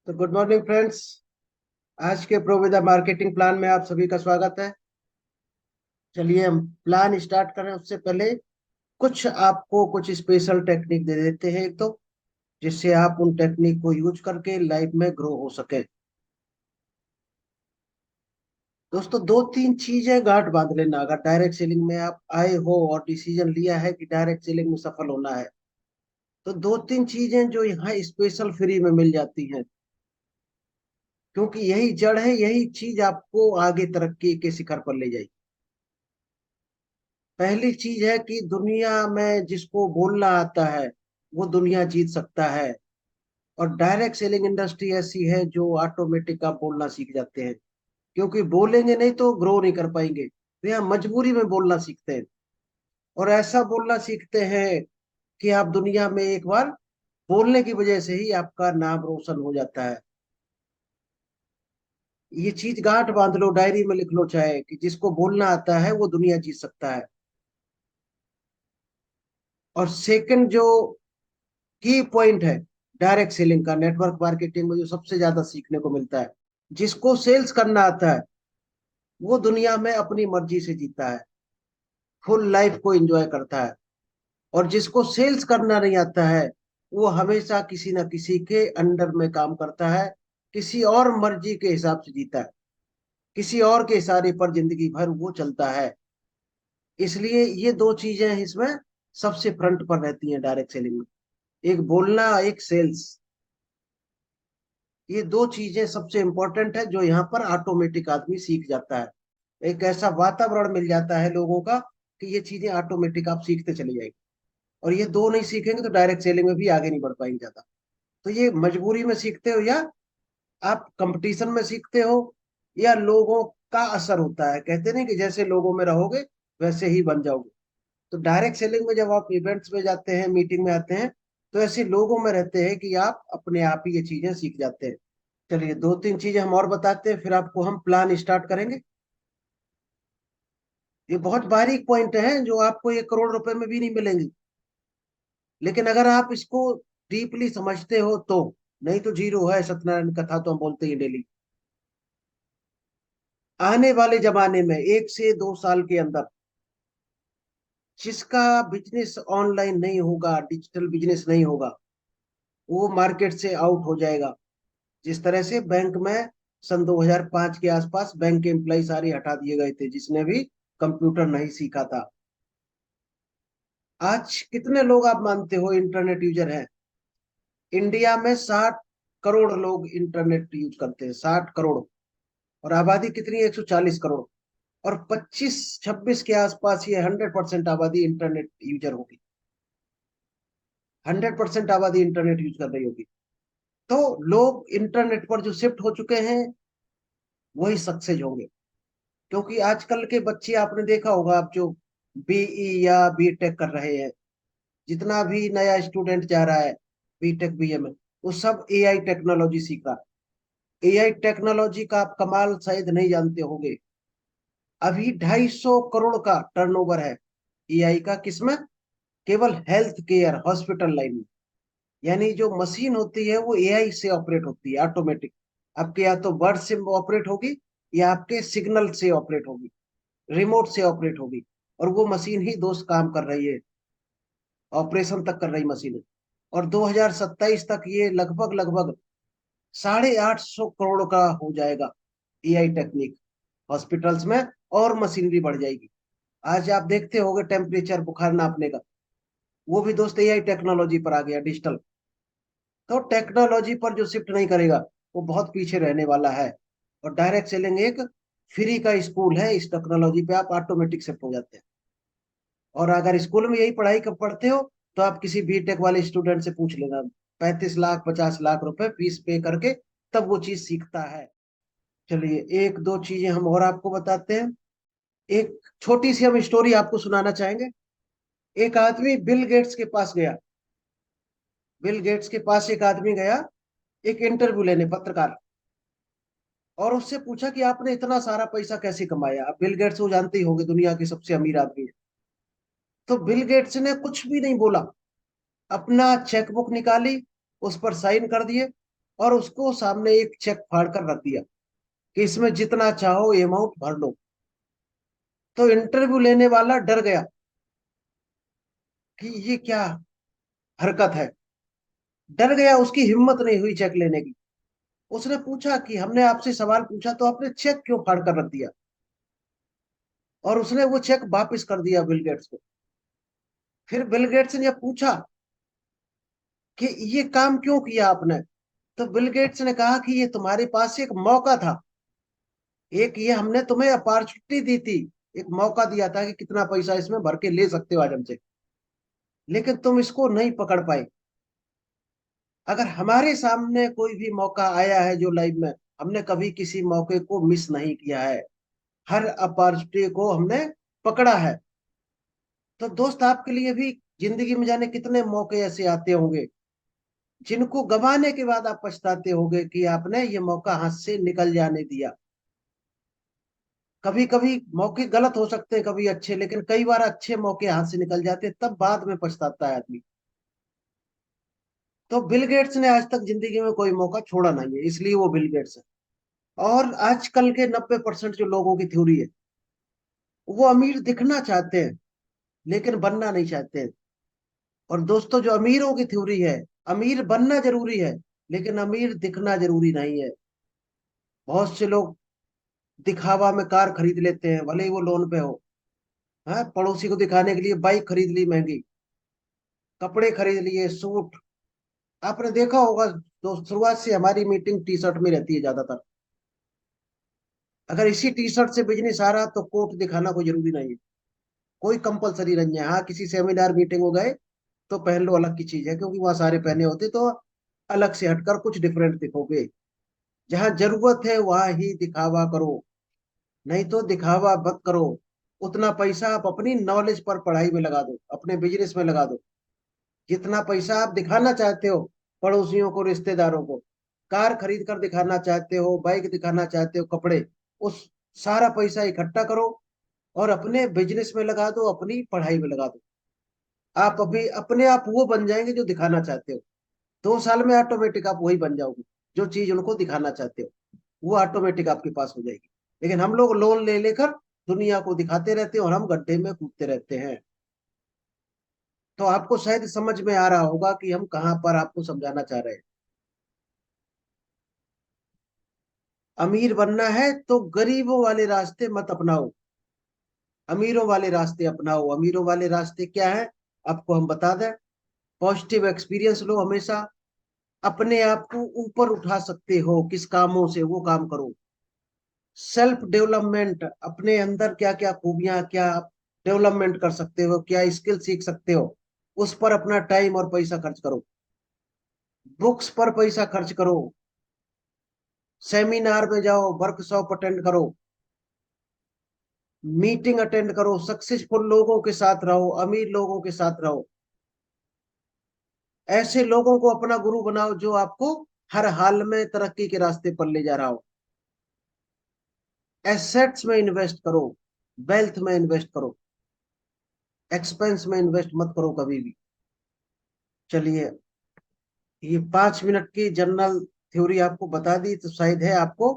तो good morning friends. आज के प्रोविदा मार्केटिंग प्लान में आप सभी का स्वागत है। चलिए हम प्लान स्टार्ट करें उससे पहले कुछ आपको कुछ स्पेशल टेक्निक दे देते हैं, एक तो जिससे आप उन टेक्निक को यूज करके लाइफ में ग्रो हो सके। दोस्तों, दो तीन चीजें गांठ बांध लेना। अगर डायरेक्ट सेलिंग में आप आए हो और डिसीजन लिया है कि डायरेक्ट सेलिंग में सफल होना है, तो दो तीन चीजें जो यहाँ स्पेशल फ्री में मिल जाती हैं, क्योंकि यही जड़ है, यही चीज आपको आगे तरक्की के शिखर पर ले जाएगी। पहली चीज है कि दुनिया में जिसको बोलना आता है वो दुनिया जीत सकता है। और डायरेक्ट सेलिंग इंडस्ट्री ऐसी है जो ऑटोमेटिक आप बोलना सीख जाते हैं, क्योंकि बोलेंगे नहीं तो ग्रो नहीं कर पाएंगे, तो यहाँ मजबूरी में बोलना सीखते हैं। और ऐसा बोलना सीखते हैं कि आप दुनिया में एक बार बोलने की वजह से ही आपका नाम रोशन हो जाता है। ये चीज गांठ बांध लो, डायरी में लिख लो, चाहे कि जिसको बोलना आता है वो दुनिया जीत सकता है। और सेकंड जो की पॉइंट है डायरेक्ट सेलिंग का, नेटवर्क मार्केटिंग में जो सबसे ज्यादा सीखने को मिलता है, जिसको सेल्स करना आता है वो दुनिया में अपनी मर्जी से जीता है, फुल लाइफ को एंजॉय करता है। और जिसको सेल्स करना नहीं आता है वो हमेशा किसी ना किसी के अंडर में काम करता है, किसी और मर्जी के हिसाब से जीता है, किसी और के इशारे पर जिंदगी भर वो चलता है। इसलिए ये दो चीजें इसमें सबसे फ्रंट पर रहती हैं डायरेक्ट सेलिंग में, एक बोलना, एक सेल्स। ये दो चीजें सबसे इंपॉर्टेंट है जो यहाँ पर ऑटोमेटिक आदमी सीख जाता है। एक ऐसा वातावरण मिल जाता है लोगों का कि ये चीजें ऑटोमेटिक आप सीखते चले जाएंगे। और ये दो नहीं सीखेंगे तो डायरेक्ट सेलिंग में भी आगे नहीं बढ़ पाएंगे ज्यादा। तो ये मजबूरी में सीखते हो, या आप कंपटीशन में सीखते हो, या लोगों का असर होता है। कहते नहीं कि जैसे लोगों में रहोगे वैसे ही बन जाओगे। तो डायरेक्ट सेलिंग में जब आप इवेंट्स में जाते हैं, मीटिंग में आते हैं, तो ऐसे लोगों में रहते हैं कि आप अपने आप ही ये चीजें सीख जाते हैं। चलिए दो तीन चीजें हम और बताते हैं, फिर आपको हम प्लान स्टार्ट करेंगे। ये बहुत बारीक पॉइंट है जो आपको 1 करोड़ रुपए में भी नहीं मिलेंगे, लेकिन अगर आप इसको डीपली समझते हो तो। नहीं तो जीरो है, सत्यनारायण कथा तो हम बोलते ही डेली। आने वाले जमाने में 1 से 2 साल के अंदर जिसका बिजनेस ऑनलाइन नहीं होगा, डिजिटल बिजनेस नहीं होगा, वो मार्केट से आउट हो जाएगा। जिस तरह से बैंक में सन 2005 के आसपास बैंक के एम्प्लॉय सारे हटा दिए गए थे जिसने भी कंप्यूटर नहीं सीखा था। आज कितने लोग आप मानते हो इंटरनेट यूजर हैं? इंडिया में 60 करोड़ लोग इंटरनेट यूज करते हैं, 60 करोड़। और आबादी कितनी है? 140 करोड़। और 25-26 के आसपास ये 100% आबादी इंटरनेट यूजर होगी। 100% आबादी इंटरनेट यूज कर रही होगी। तो लोग इंटरनेट पर जो शिफ्ट हो चुके हैं वही सक्सेस होंगे। क्योंकि आजकल के बच्चे आपने देखा होगा, आप जो बीई या बीटेक कर रहे हैं, जितना भी नया स्टूडेंट जा रहा है बीटेक बीए में, वो सब एआई टेक्नोलॉजी सीख रहा है। एआई टेक्नोलॉजी का आप कमाल शायद नहीं जानते होंगे। अभी 250 करोड़ का टर्नओवर है एआई का, किसमें? केवल हेल्थ केयर हॉस्पिटल लाइन में। यानी जो मशीन होती है वो एआई से ऑपरेट होती है ऑटोमेटिक। आपके या तो वर्ड से ऑपरेट होगी, या आपके सिग्नल से ऑपरेट होगी, रिमोट से ऑपरेट होगी। और वो मशीन ही दोस्त काम कर रही है, ऑपरेशन तक कर रही मशीन है। और 2027 तक ये लगभग लगभग 850 करोड़ का हो जाएगा एआई टेक्निक हॉस्पिटल्स में। और मशीनरी बढ़ जाएगी। आज आप देखते होंगे टेम्परेचर, बुखार नापने का, वो भी दोस्त एआई टेक्नोलॉजी पर आ गया, डिजिटल। तो टेक्नोलॉजी पर जो शिफ्ट नहीं करेगा वो बहुत पीछे रहने वाला है। और डायरेक्ट सेलिंग एक फ्री का स्कूल है, इस टेक्नोलॉजी पे आप ऑटोमेटिक शिफ्ट हो जाते हैं। और अगर स्कूल में यही पढ़ाई कर पढ़ते हो तो आप किसी बीटेक वाले स्टूडेंट से पूछ लेना, 35 लाख 50 लाख रुपए फीस पे करके तब वो चीज सीखता है। चलिए एक दो चीजें हम और आपको बताते हैं। एक छोटी सी हम स्टोरी आपको सुनाना चाहेंगे। एक आदमी बिल गेट्स के पास गया। बिल गेट्स के पास एक आदमी गया, एक इंटरव्यू लेने, पत्रकार। और उससे पूछा कि आपने इतना सारा पैसा कैसे कमाया? आप बिल गेट्स को जानते ही होंगे, दुनिया के सबसे अमीर आदमी है। तो बिल गेट्स ने कुछ भी नहीं बोला, अपना चेकबुक निकाली, उस पर साइन कर दिए, और उसको सामने एक चेक फाड़ कर रख दिया कि इसमें जितना चाहो अमाउंट भर लो। तो इंटरव्यू लेने वाला डर गया कि ये क्या हरकत है, डर गया, उसकी हिम्मत नहीं हुई चेक लेने की। उसने पूछा कि हमने आपसे सवाल पूछा तो आपने चेक क्यों फाड़ कर रख दिया, और उसने वो चेक वापस कर दिया बिल गेट्स को। फिर बिल गेट्स ने पूछा कि ये काम क्यों किया आपने। तो बिल गेट्स ने कहा कि ये तुम्हारे पास एक मौका था, एक ये हमने तुम्हें अपॉर्चुनिटी दी थी, एक मौका दिया था कि कितना पैसा इसमें भर के ले सकते हो आज हमसे, लेकिन तुम इसको नहीं पकड़ पाए। अगर हमारे सामने कोई भी मौका आया है जो लाइफ में, हमने कभी किसी मौके को मिस नहीं किया है, हर अपॉर्चुनिटी को हमने पकड़ा है। तो दोस्त, आपके लिए भी जिंदगी में जाने कितने मौके ऐसे आते होंगे जिनको गंवाने के बाद आप पछताते होंगे कि आपने ये मौका हाथ से निकल जाने दिया। कभी कभी मौके गलत हो सकते हैं, कभी अच्छे, लेकिन कई बार अच्छे मौके हाथ से निकल जाते हैं, तब बाद में पछताता है आदमी। तो बिल गेट्स ने आज तक जिंदगी में कोई मौका छोड़ा नहीं है, इसलिए वो बिल गेट्स है। और आजकल के 90% जो लोगों की थ्योरी है, वो अमीर दिखना चाहते हैं लेकिन बनना नहीं चाहते हैं। और दोस्तों, जो अमीरों की थ्योरी है, अमीर बनना जरूरी है लेकिन अमीर दिखना जरूरी नहीं है। बहुत से लोग दिखावा में कार खरीद लेते हैं, भले ही वो लोन पे हो। हाँ, पड़ोसी को दिखाने के लिए बाइक खरीद ली महंगी, कपड़े खरीद लिए, सूट। आपने देखा होगा, तो शुरुआत से हमारी मीटिंग टी शर्ट में रहती है ज्यादातर। अगर इसी टी शर्ट से बिजनेस आ रहा तो कोट दिखाना कोई जरूरी नहीं है, कोई कंपलसरी नहीं है। हाँ, किसी सेमिनार मीटिंग हो गए तो पहन लो, अलग की चीज है, क्योंकि वहां सारे पहने होते तो अलग से हटकर कुछ डिफरेंट दिखोगे। जहां जरूरत है वहां ही दिखावा करो, नहीं तो दिखावा मत करो। उतना पैसा आप अपनी नॉलेज पर, पढ़ाई में लगा दो, अपने बिजनेस में लगा दो। जितना पैसा आप दिखाना चाहते हो पड़ोसियों को, रिश्तेदारों को, कार खरीद कर दिखाना चाहते हो, बाइक दिखाना चाहते हो, कपड़े, उस सारा पैसा इकट्ठा करो और अपने बिजनेस में लगा दो, अपनी पढ़ाई में लगा दो। आप अभी अपने आप वो बन जाएंगे जो दिखाना चाहते हो। 2 साल में ऑटोमेटिक आप वही बन जाओगे जो चीज उनको दिखाना चाहते हो, वो ऑटोमेटिक आपके पास हो जाएगी। लेकिन हम लोग लोन ले लेकर दुनिया को दिखाते रहते हैं और हम गड्ढे में कूदते रहते हैं। तो आपको शायद समझ में आ रहा होगा कि हम कहाँ पर आपको समझाना चाह रहे हैं। अमीर बनना है तो गरीबों वाले रास्ते मत अपनाओ, अमीरों वाले रास्ते अपनाओ। अमीरों वाले रास्ते क्या है, आपको हम बता दें। पॉजिटिव एक्सपीरियंस लो हमेशा, अपने आप को ऊपर उठा सकते हो किस कामों से, वो काम करो। सेल्फ डेवलपमेंट, अपने अंदर क्या क्या खूबियां, क्या डेवलपमेंट कर सकते हो, क्या स्किल सीख सकते हो, उस पर अपना टाइम और पैसा खर्च करो। बुक्स पर पैसा खर्च करो, सेमिनार में जाओ, वर्कशॉप अटेंड करो, मीटिंग अटेंड करो, सक्सेसफुल लोगों के साथ रहो, अमीर लोगों के साथ रहो। ऐसे लोगों को अपना गुरु बनाओ जो आपको हर हाल में तरक्की के रास्ते पर ले जा रहा हो। एसेट्स में इन्वेस्ट करो, वेल्थ में इन्वेस्ट करो, एक्सपेंस में इन्वेस्ट मत करो कभी भी। चलिए, ये 5 मिनट की जनरल थ्योरी आपको बता दी तो शायद है आपको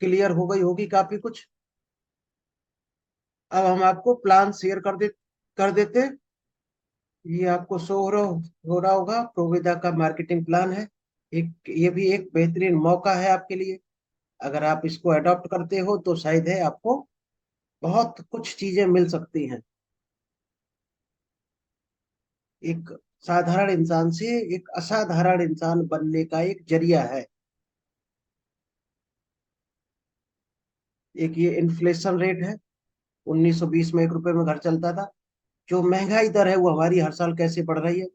क्लियर हो गई होगी काफी कुछ। अब हम आपको प्लान शेयर कर देते हैं। ये आपको शो हो रहा होगा, प्रोविदा का मार्केटिंग प्लान है। एक ये भी एक बेहतरीन मौका है आपके लिए। अगर आप इसको अडॉप्ट करते हो तो शायद है आपको बहुत कुछ चीजें मिल सकती हैं। एक साधारण इंसान से एक असाधारण इंसान बनने का एक जरिया है। एक ये इन्फ्लेशन रेट है, 1920 में 1 रुपए में घर चलता था। जो महंगाई दर है वो हमारी हर साल कैसे बढ़ रही है।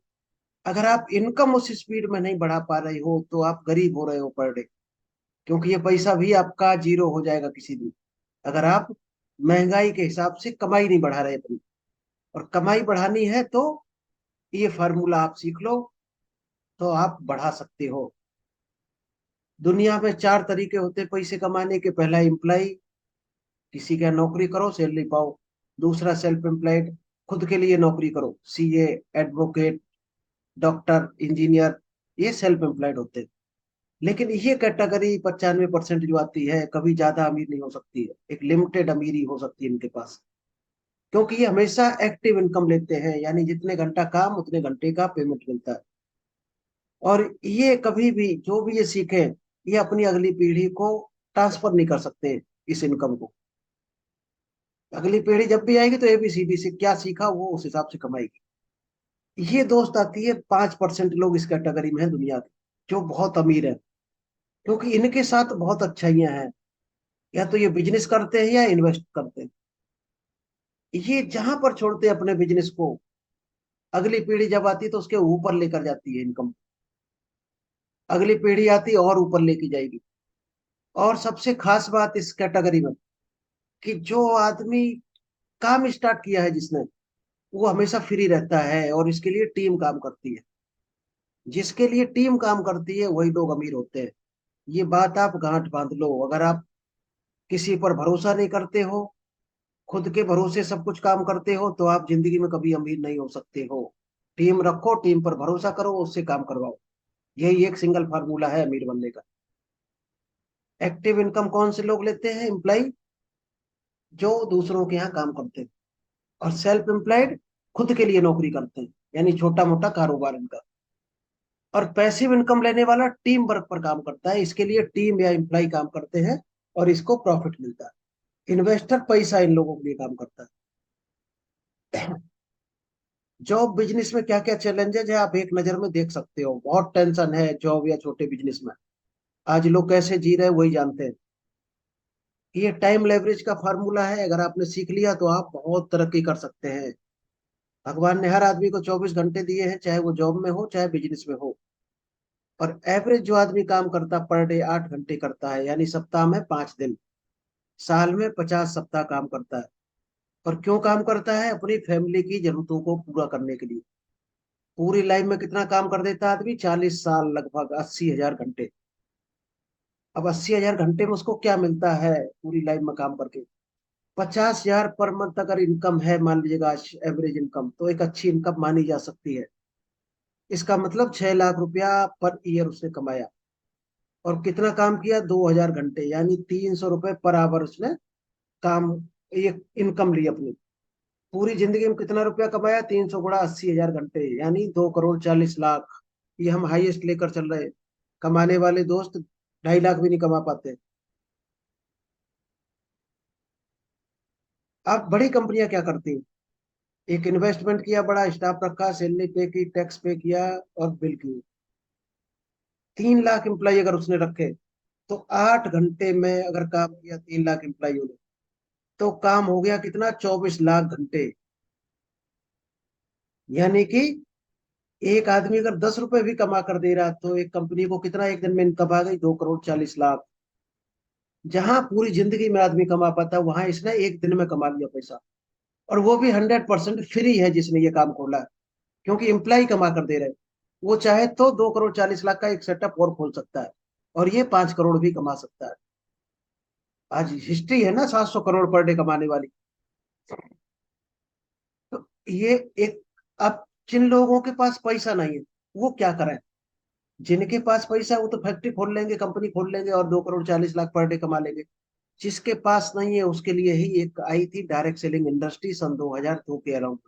अगर आप इनकम उस स्पीड में नहीं बढ़ा पा रहे हो तो आप गरीब हो रहे हो पर डे, क्योंकि ये पैसा भी आपका जीरो हो जाएगा किसी दिन, अगर आप महंगाई के हिसाब से कमाई नहीं बढ़ा रहे अपनी। और कमाई बढ़ानी है तो ये फार्मूला आप सीख लो, तो आप बढ़ा सकते हो। दुनिया में 4 तरीके होते हैं पैसे कमाने के। पहला, एम्प्लाई, किसी का नौकरी करो सैलरी पाओ। दूसरा, सेल्फ एम्प्लॉयड, खुद के लिए नौकरी करो, सीए, एडवोकेट, डॉक्टर, इंजीनियर, ये सेल्फ एम्प्लॉयड होते हैं। लेकिन ये कैटेगरी 95% जो आती है कभी ज्यादा अमीर नहीं हो सकती है, एक लिमिटेड अमीरी हो सकती है इनके पास। क्योंकि ये हमेशा एक्टिव इनकम लेते हैं, यानी जितने घंटा काम उतने घंटे का पेमेंट मिलता है। और ये कभी भी जो भी ये सीखे, ये अपनी अगली पीढ़ी को ट्रांसफर नहीं कर सकते इस इनकम को। अगली पीढ़ी जब भी आएगी तो एबीसीडी से क्या सीखा वो उस हिसाब से कमाएगी। ये दोस्त आती है 5% लोग इस कैटेगरी में है दुनिया के, जो बहुत अमीर है, क्योंकि इनके साथ बहुत अच्छाइयां हैं। या तो ये बिजनेस करते हैं या इन्वेस्ट करते हैं। ये जहां पर छोड़ते हैं अपने बिजनेस को, अगली पीढ़ी जब आती है तो उसके ऊपर लेकर जाती है इनकम। अगली पीढ़ी आती है और ऊपर लेके जाएगी। और सबसे खास बात इस कैटेगरी में, कि जो आदमी काम स्टार्ट किया है जिसने, वो हमेशा फ्री रहता है, और इसके लिए टीम काम करती है। जिसके लिए टीम काम करती है वही लोग अमीर होते हैं। ये बात आप गांठ बांध लो। अगर आप किसी पर भरोसा नहीं करते हो, खुद के भरोसे सब कुछ काम करते हो, तो आप जिंदगी में कभी अमीर नहीं हो सकते हो। टीम रखो, टीम पर भरोसा करो, उससे काम करवाओ। यही एक सिंगल फार्मूला है अमीर बनने का। एक्टिव इनकम कौन से लोग लेते हैं? एम्प्लॉय, जो दूसरों के यहाँ काम करते हैं। और सेल्फ एम्प्लॉयड, खुद के लिए नौकरी करते हैं, यानी छोटा मोटा कारोबार इनका। और पैसिव इनकम लेने वाला टीम वर्क पर काम करता है, इसके लिए टीम या एम्प्लॉय काम करते हैं, और इसको प्रॉफिट मिलता है। इन्वेस्टर पैसा इन लोगों के लिए काम करता है। जॉब बिजनेस में क्या क्या चैलेंजेस है आप एक नजर में देख सकते हो। बहुत टेंशन है जॉब या छोटे बिजनेस में। आज लोग कैसे जी रहे हैं वही जानते हैं। ये टाइम लेवरेज का फार्मूला है, अगर आपने सीख लिया तो आप बहुत तरक्की कर सकते हैं। भगवान ने हर आदमी को 24 घंटे दिए हैं, चाहे वो जॉब में हो चाहे बिजनेस में हो। और एवरेज जो आदमी काम करता पर डे 8 घंटे करता है, यानी सप्ताह में 5 दिन, साल में 50 सप्ताह काम करता है। और क्यों काम करता है? अपनी फैमिली की जरूरतों को पूरा करने के लिए। पूरी लाइफ में कितना काम कर देता है आदमी? 40 साल, लगभग 80,000 घंटे। अब 80,000 घंटे में उसको क्या मिलता है पूरी लाइफ में काम करके? 50,000 पर मंथ अगर इनकम है, मान लीजिएगा एवरेज इनकम, तो एक अच्छी इनकम मानी जा सकती है। इसका मतलब 6 लाख रुपया पर ईयर उसने कमाया। और कितना काम किया? 2,000 घंटे, यानी 300 रुपये पर आवर उसने काम, ये इनकम ली अपनी। पूरी जिंदगी में कितना रुपया कमाया? 300 गुणा 80,000 घंटे, यानी 2,40,40,00,000। ये हम हाईएस्ट लेकर चल रहे हैं। कमाने वाले दोस्त 2.5 लाख भी नहीं कमा पाते। अब बड़ी कंपनियां क्या करती हैं? एक इन्वेस्टमेंट किया, बड़ा स्टाफ रखा, सैलरी पे की, टैक्स पे किया, और बिल की। 3 लाख एम्प्लॉय अगर उसने रखे, तो 8 घंटे में अगर काम किया 3 लाख एम्प्लॉयों ने, तो काम हो गया कितना? 24 लाख घंटे। यानी कि एक आदमी अगर 10 रुपए भी कमा कर दे रहा, तो एक कंपनी को कितना एक दिन में इनकम आ गई? 2,40,40,00,000। जहां पूरी जिंदगी में आदमी कमा पाता, वहां इसने एक दिन में कमा लिया पैसा। और वो भी 100% फ्री है जिसने ये काम खोला है, क्योंकि एम्प्लॉय कमा कर दे रहे हैं। वो चाहे तो 2,40,40,00,000 का एक सेटअप और खोल सकता है, और ये 5 करोड़ भी कमा सकता है। आज हिस्ट्री है ना 700 करोड़ पर डे कमाने वाली। तो ये एक, अब जिन लोगों के पास पैसा नहीं है, वो क्या करें? जिनके पास पैसा है वो तो फैक्ट्री खोल लेंगे, कंपनी खोल लेंगे, और 2,40,40,00,000 पर डे कमा लेंगे। जिसके पास नहीं है उसके लिए ही एक आई थी डायरेक्ट सेलिंग इंडस्ट्री सन 2002 के अराउंड।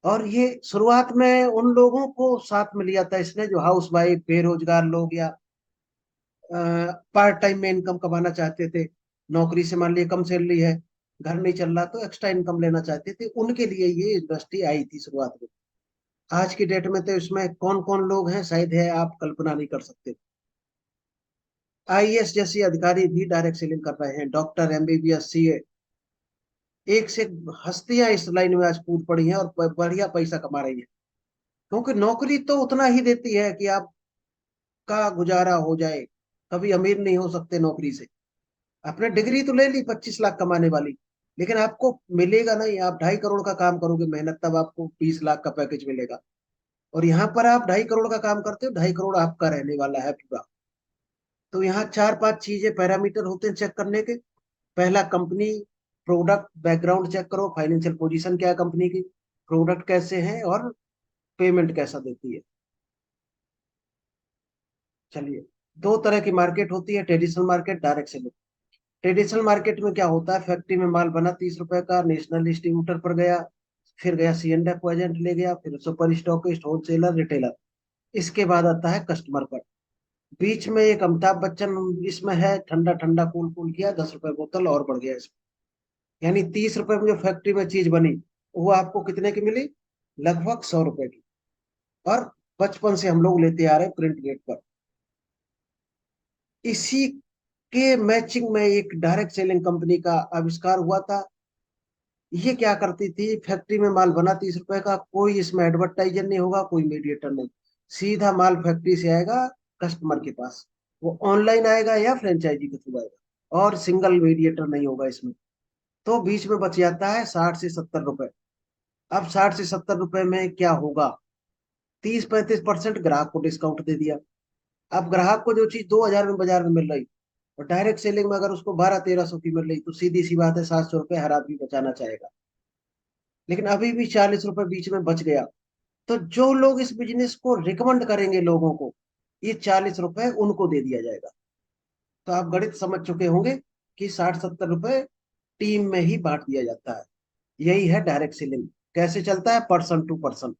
और ये शुरुआत में उन लोगों को साथ में लिया था इसने, जो हाउस वाइफ, बेरोजगार लोग, या पार्ट टाइम में इनकम कमाना चाहते थे। नौकरी से मान लीजिए कम सैलरी है, घर नहीं चल रहा, तो एक्स्ट्रा इनकम लेना चाहते थे, उनके लिए ये इंडस्ट्री आई थी शुरुआत में। आज की डेट में तो इसमें कौन कौन लोग हैं शायद है आप कल्पना नहीं कर सकते। आईएएस जैसी अधिकारी भी डायरेक्ट सेलिंग कर रहे हैं, डॉक्टर, एमबीबीएस, सीए, एक से एक हस्तियां इस लाइन में आज कूद पड़ी हैं, और बढ़िया पैसा कमा रही है। क्योंकि नौकरी तो उतना ही देती है कि आपका गुजारा हो जाए। कभी अमीर नहीं हो सकते नौकरी से। आपने डिग्री तो ले ली 25 लाख कमाने वाली, लेकिन आपको मिलेगा नहीं। आप 2.5 करोड़ का काम करोगे मेहनत, तब आपको 20 लाख का पैकेज मिलेगा। और यहाँ पर आप 2.5 करोड़ का काम करते हो, 2.5 करोड़ आपका रहने वाला है पूरा। तो यहाँ 4-5 चीजें, पैरामीटर होते हैं चेक करने के। पहला, कंपनी, प्रोडक्ट बैकग्राउंड चेक करो, फाइनेंशियल पोजीशन क्या है कंपनी की, प्रोडक्ट कैसे हैं, और पेमेंट कैसा देती है। चलिए, दो तरह की मार्केट होती है, traditional market, direct selling. Traditional market में क्या होता है, फैक्ट्री में माल बना 30 रुपए का, नेशनल डिस्ट्रीब्यूटर पर गया, फिर गया C&F एजेंट ले गया, फिर सुपर स्टॉकिस्ट, होलसेलर, रिटेलर। इसके बाद आता है कस्टमर पर। बीच में एक अमिताभ बच्चन इसमें है, ठंडा ठंडा कूल कूल किया, 10 रुपए बोतल और बढ़ गया इसमें। यानी 30 रुपए में जो फैक्ट्री में चीज बनी, वो आपको कितने की मिली? लगभग 100 रुपए की। और बचपन से हम लोग लेते आ रहे हैं प्रिंट रेट पर। इसी के मैचिंग में एक डायरेक्ट सेलिंग कंपनी का आविष्कार हुआ था। ये क्या करती थी, फैक्ट्री में माल बना 30 रुपए का, कोई इसमें एडवर्टाइजर नहीं होगा, कोई मीडिएटर नहीं, सीधा माल फैक्ट्री से आएगा कस्टमर के पास। वो ऑनलाइन आएगा या फ्रेंचाइजी के थ्रू आएगा, और सिंगल मीडिएटर नहीं होगा इसमें। तो बीच में बच जाता है 60 से 70 रुपए। अब 60 से 70 रुपए में क्या होगा, 30-35% ग्राहक को डिस्काउंट दे दिया। अब ग्राहक को जो चीज 2,000 में बाजार में मिल रही, और डायरेक्ट सेलिंग में अगर उसको 1200-1300 की मिल रही, तो सीधी सी बात है 700 रुपये हर आदमी बचाना चाहेगा। लेकिन अभी भी 40 रुपए बीच में बच गया। तो जो लोग इस बिजनेस को रिकमेंड करेंगे लोगों को, ये 40 रुपए उनको दे दिया जाएगा। तो आप गणित समझ चुके होंगे कि 60-70 रुपए टीम में ही बांट दिया जाता है। यही है डायरेक्ट सेलिंग। कैसे चलता है? Person to person.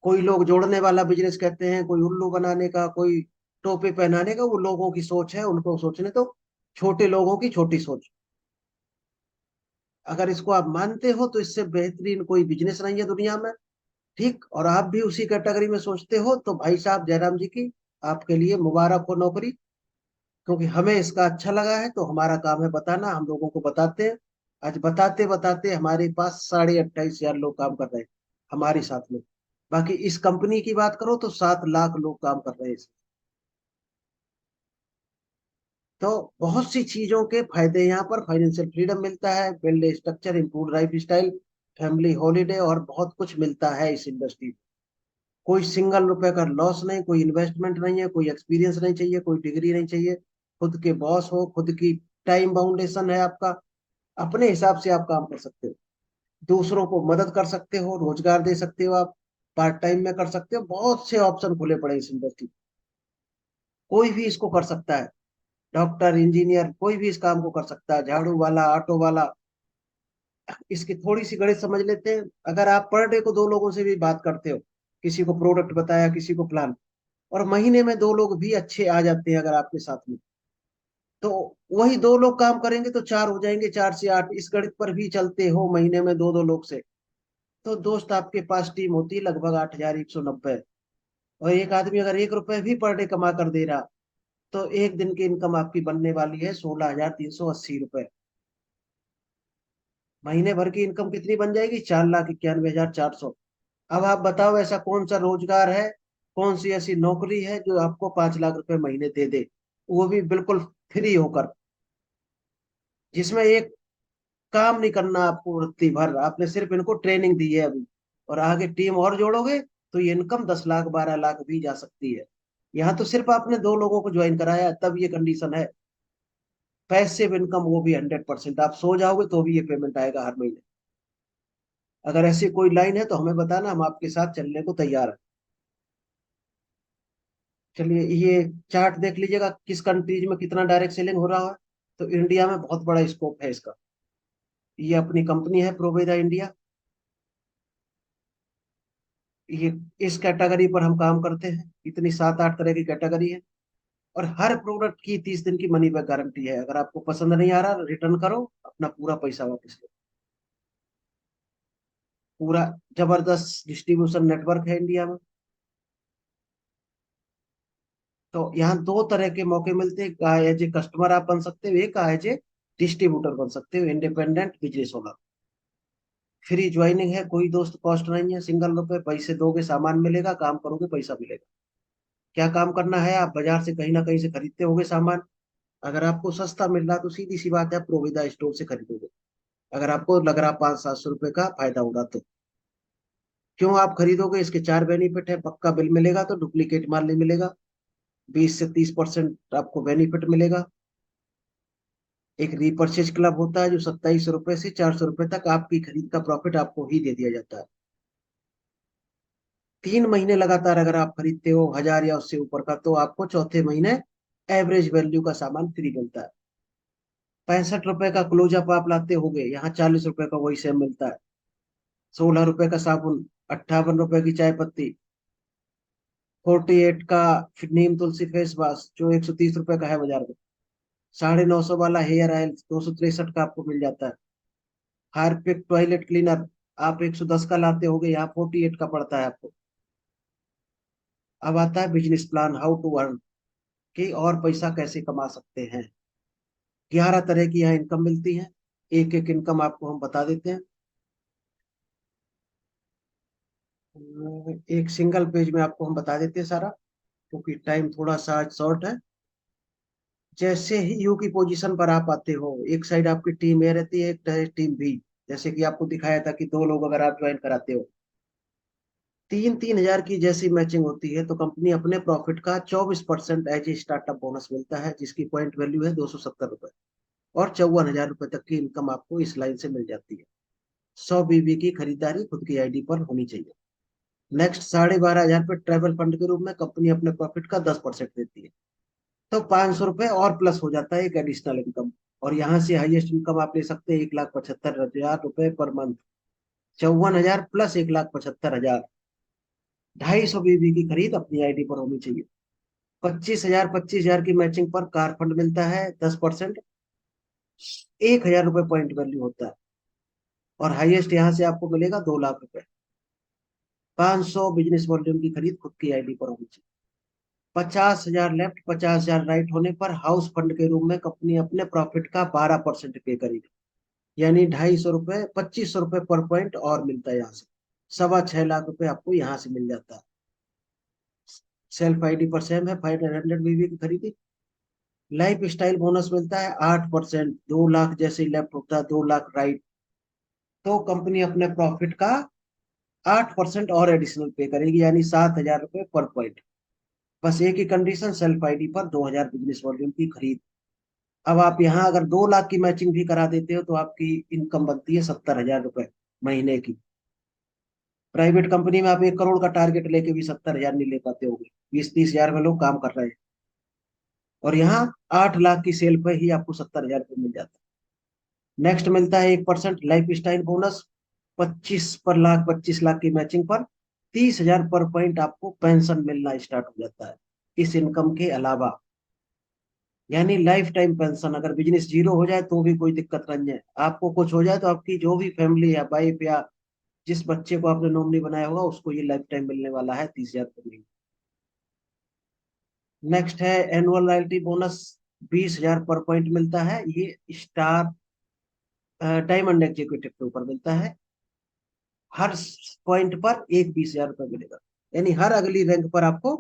कोई लोग जोड़ने वाला बिजनेस कहते हैं, कोई उल्लू बनाने का, कोई टोपी पहनाने का, वो लोगों की सोच है, उनको सोचने तो। छोटे लोगों की छोटी सोच। अगर इसको आप मानते हो तो इससे बेहतरीन कोई बिजनेस नहीं है दुनिया में। ठीक, और आप भी उसी कैटेगरी में सोचते हो, तो भाई साहब जयराम जी की आपके लिए मुबारक हो नौकरी। क्योंकि हमें इसका अच्छा लगा है, तो हमारा काम है बताना, हम लोगों को बताते हैं। आज बताते बताते हमारे पास 28,500 लोग काम कर रहे हैं हमारे साथ में। बाकी इस कंपनी की बात करो तो 7 लाख लोग काम कर रहे हैं इसमें। तो बहुत सी चीजों के फायदे यहाँ पर, फाइनेंशियल फ्रीडम मिलता है, build structure, improve life style, family holiday, और बहुत कुछ मिलता है इस इंडस्ट्री। कोई सिंगल रुपए का लॉस नहीं, कोई इन्वेस्टमेंट नहीं है, कोई एक्सपीरियंस नहीं चाहिए, कोई डिग्री नहीं चाहिए। खुद के बॉस हो, खुद की टाइम बाउंडेशन है आपका, अपने हिसाब से आप काम कर सकते हो। दूसरों को मदद कर सकते हो, रोजगार दे सकते हो आप, पार्ट टाइम में कर सकते हो, बहुत से ऑप्शन खुले पड़े इस इंडस्ट्री। कोई भी इसको कर सकता है, डॉक्टर, इंजीनियर, कोई भी इस काम को कर सकता है, झाड़ू वाला, ऑटो वाला। इसकी थोड़ी सी गणित समझ लेते हैं। अगर आप पर डे को 2 लोगों से भी बात करते हो, किसी को प्रोडक्ट बताया, किसी को प्लान, और महीने में 2 लोग भी अच्छे आ जाते हैं अगर आपके साथ में, तो वही 2 लोग काम करेंगे तो 4 हो जाएंगे, 4 से 8, इस गणित पर भी चलते हो, महीने में 2-2 लोग से। तो दोस्त आपके पास टीम होती है लगभग 8,190। और एक आदमी अगर 1 रुपए भी पर डे कमा कर दे रहा, तो एक दिन की इनकम आपकी बनने वाली है 16,380 रुपए। महीने भर की इनकम कितनी बन जाएगी? 4,91,400। अब आप बताओ, ऐसा कौन सा रोजगार है, कौन सी ऐसी नौकरी है जो आपको 5 लाख रुपए महीने दे दे, वो भी बिल्कुल फ्री होकर, जिसमें एक काम नहीं करना आपको वृत्ति भर, आपने सिर्फ इनको ट्रेनिंग दी है अभी, और आगे टीम और जोड़ोगे तो ये इनकम 10 लाख 12 लाख भी जा सकती है। यहाँ तो सिर्फ आपने 2 लोगों को ज्वाइन कराया, तब ये कंडीशन है। पैसिव इनकम, वो भी 100%। आप सो जाओगे तो भी ये पेमेंट आएगा हर महीने। अगर ऐसी कोई लाइन है तो हमें बताना, हम आपके साथ चलने को तैयार हैं। चलिए, ये चार्ट देख लीजिएगा किस कंट्रीज में कितना डायरेक्ट सेलिंग हो रहा है। तो इंडिया में बहुत बड़ा स्कोप है इसका। ये अपनी कंपनी है प्रोवेदा इंडिया। ये इस कैटेगरी पर हम काम करते हैं, इतनी 7-8 तरह की कैटेगरी है। और हर प्रोडक्ट की 30 दिन की मनी बैक गारंटी है। अगर आपको पसंद नहीं आ रहा, रिटर्न करो, अपना पूरा पैसा वापस लो। पूरा जबरदस्त डिस्ट्रीब्यूशन नेटवर्क है इंडिया में। तो यहाँ 2 तरह के मौके मिलते हैं, का एज ए कस्टमर आप बन सकते हो, एक का एज ए डिस्ट्रीब्यूटर बन सकते हो, independent business owner. Free joining है, कोई दोस्त कॉस्ट नहीं है, सिंगल रुपए, पैसे दोगे सामान मिलेगा, काम करोगे पैसा मिलेगा। क्या काम करना है, आप बाजार से कहीं ना कहीं से खरीदते होगे सामान। अगर आपको सस्ता मिल रहा तो सीधी सी बात है, आप प्रोविदा स्टोर से खरीदोगे। अगर आपको लग रहा 500-700 रुपए का फायदा हो रहा तो क्यों आप खरीदोगे? इसके 4 बेनिफिट है, पक्का बिल मिलेगा तो डुप्लीकेट माल नहीं मिलेगा, 20 से 30% आपको बेनिफिट मिलेगा। एक रीपर्चेज क्लब होता है जो 2700 रुपए से 400 रुपए तक आपकी खरीद का प्रॉफिट आपको ही दे दिया जाता है। 3 महीने लगातार अगर आप खरीदते हो 1000 या उससे ऊपर का, तो आपको चौथे महीने एवरेज वैल्यू का सामान फ्री मिलता है। 65 रुपए का क्लोजअप आप लाते होगे, यहाँ 40 रुपए का वही सेम मिलता है। 16 रुपए का साबुन, 58 रुपए की चाय पत्ती, 48 का नीम तुलसी फेस वॉश जो 130 रुपए का है बाजार में, 950 वाला हेयर ऑयल 263 का आपको मिल जाता है। हार्पिक टॉयलेट क्लीनर आप 110 का लाते होगे, यहाँ 48 का पड़ता है आपको। अब आता है business plan, how to earn, कि और पैसा कैसे कमा सकते हैं। 11 तरह की यहाँ इनकम मिलती है, एक एक इनकम आपको हम बता देते हैं। एक सिंगल पेज में आपको हम बता देते हैं सारा, क्योंकि टाइम थोड़ा सा शॉर्ट है। जैसे ही यू की पोजीशन पर आप आते हो, एक साइड आपकी टीम ए रहती है, एक टीम बी। जैसे कि आपको दिखाया था कि 2 लोग अगर आप ज्वाइन कराते हो, 3-3 हजार की जैसी मैचिंग होती है, तो कंपनी अपने प्रॉफिट का 24% एज ए स्टार्टअप बोनस मिलता है, जिसकी पॉइंट वैल्यू है 270 रुपए। और 54 हजार रुपए तक की इनकम आपको इस लाइन से मिल जाती है। 100 बीबी की खरीदारी खुद की आईडी पर होनी चाहिए। नेक्स्ट, 12,500 ट्रेवल फंड के रूप में कंपनी अपने प्रॉफिट का 10% देती है। तो 500 रुपए और प्लस हो जाता है एक एडिशनल इनकम। और यहाँ से हाईएस्ट इनकम आप ले सकते हैं 1,75,000 रुपए पर मंथ। 54,000 प्लस 1,75,000, 250 बीबी की खरीद अपनी आईडी पर होनी चाहिए। 25,000 की मैचिंग पर कार फंड मिलता है 10%, 1,000 रुपए पॉइंट वैल्यू होता है। और हाईएस्ट यहाँ से आपको मिलेगा 2 लाख रुपए। 500 बिजनेस वॉल्यूम की खरीद खुद की आईडी पर होनी चाहिए। 50,000 लेफ्ट, 50,000 राइट होने पर हाउस फंड के रूप में कंपनी अपने प्रॉफिट का 12% पे करेगी। यानी 250 रुपए, 2500 रुपए पर पॉइंट और मिलता है यहाँ से। 6.25 लाख रुपए आपको यहाँ से मिल जाता है। सेल्फ आईडी पर सेम है 500 बीबी की खरीदी। लाइफ स्टाइल बोनस मिलता है 8%, 2 लाख जैसे लेफ्ट होता है, 2 लाख राइट। तो कंपनी अपने प्रॉफिट का 8% और एडिशनल पे करेगी, यानी 7,000 रुपए पर पॉइंट। बस एक ही कंडीशन, सेल्फ आईडी पर 2,000 बिजनेस वॉल्यूम की खरीद। अब आप यहाँ अगर 2 लाख की मैचिंग भी करा देते हो, तो आपकी इनकम बनती है 70,000 रुपए महीने की। प्राइवेट कंपनी में आप 1 करोड़ का टारगेट लेके भी 70,000 नहीं ले पाते होगे, 20-30 हजार में लोग काम कर रहे हैं। और यहाँ 8 लाख की सेल पे ही आपको 70,000 रुपये मिल जाता है। नेक्स्ट मिलता है 1% लाइफ स्टाइल बोनस, 25 लाख की मैचिंग पर 30,000 पर पॉइंट आपको पेंशन मिलना स्टार्ट हो जाता है इस इनकम के अलावा। यानी लाइफ टाइम पेंशन, अगर बिजनेस जीरो हो जाए तो भी कोई दिक्कत नहीं है। आपको कुछ हो जाए तो आपकी जो भी फैमिली है, वाइफ या जिस बच्चे को आपने नॉमिनी बनाया होगा, उसको ये लाइफ टाइम मिलने वाला है 30,000 रुपये। नेक्स्ट है एनुअल रॉयल्टी बोनस, 20,000 पर पॉइंट मिलता है। ये स्टार डायमंड एग्जीक्यूटिव के ऊपर मिलता है। हर पॉइंट पर एक 20,000 रुपये मिलेगा, यानी हर अगली रैंक पर आपको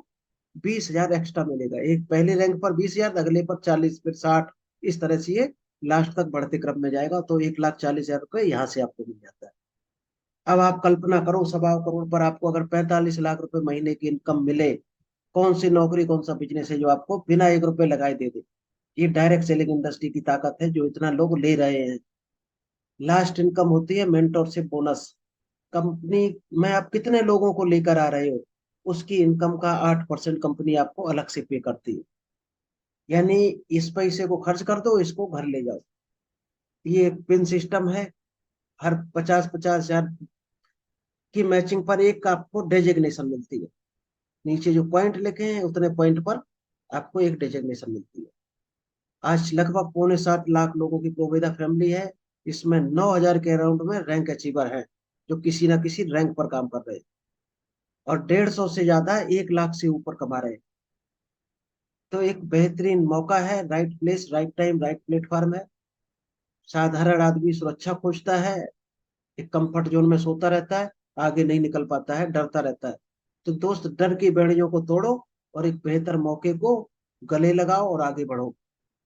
20,000 एक्स्ट्रा मिलेगा। एक पहले रैंक पर 20,000, अगले पर 40, फिर 60, इस तरह से ये लास्ट तक बढ़ते क्रम में जाएगा। तो 1,40,000 रुपये यहाँ से आपको मिल जाता है। अब आप कल्पना करो, 1.25 करोड़ पर आपको अगर 45 लाख रुपए महीने की इनकम मिले, कौन सी नौकरी, कौन सा बिजनेस है जो आपको बिना 1 रुपए लगाए दे दे। ये डायरेक्ट सेलिंग इंडस्ट्री की ताकत है जो इतना लोग ले रहे हैं। लास्ट इनकम होती है मेंटरशिप बोनस। कंपनी में आप कितने लोगों को लेकर आ रहे हो, उसकी इनकम का 8% कंपनी आपको अलग से पे करती है। यानी इस पैसे को खर्च कर दो, इसको घर ले जाओ। ये एक पिन सिस्टम है। हर 50-50 हजार की मैचिंग पर एक आपको डेजिग्नेशन मिलती है। नीचे जो पॉइंट लिखे हैं उतने पॉइंट पर आपको एक डेजिग्नेशन मिलती है। आज लगभग 6.25 लाख लोगों की प्रोविदा फैमिली है। इसमें 9,000 के अराउंड में रैंक अचीवर है, जो किसी ना किसी रैंक पर काम कर रहे हैं। और 150 से ज्यादा 1 लाख से ऊपर कमा रहे हैं। तो एक बेहतरीन मौका है, right place right time right platform है। साधारण आदमी सुरक्षा खोजता है, एक कंफर्ट जोन में सोता रहता है, आगे नहीं निकल पाता है, डरता रहता है। तो दोस्त, डर की बेड़ियों को तोड़ो और एक बेहतर मौके को गले लगाओ और आगे बढ़ो।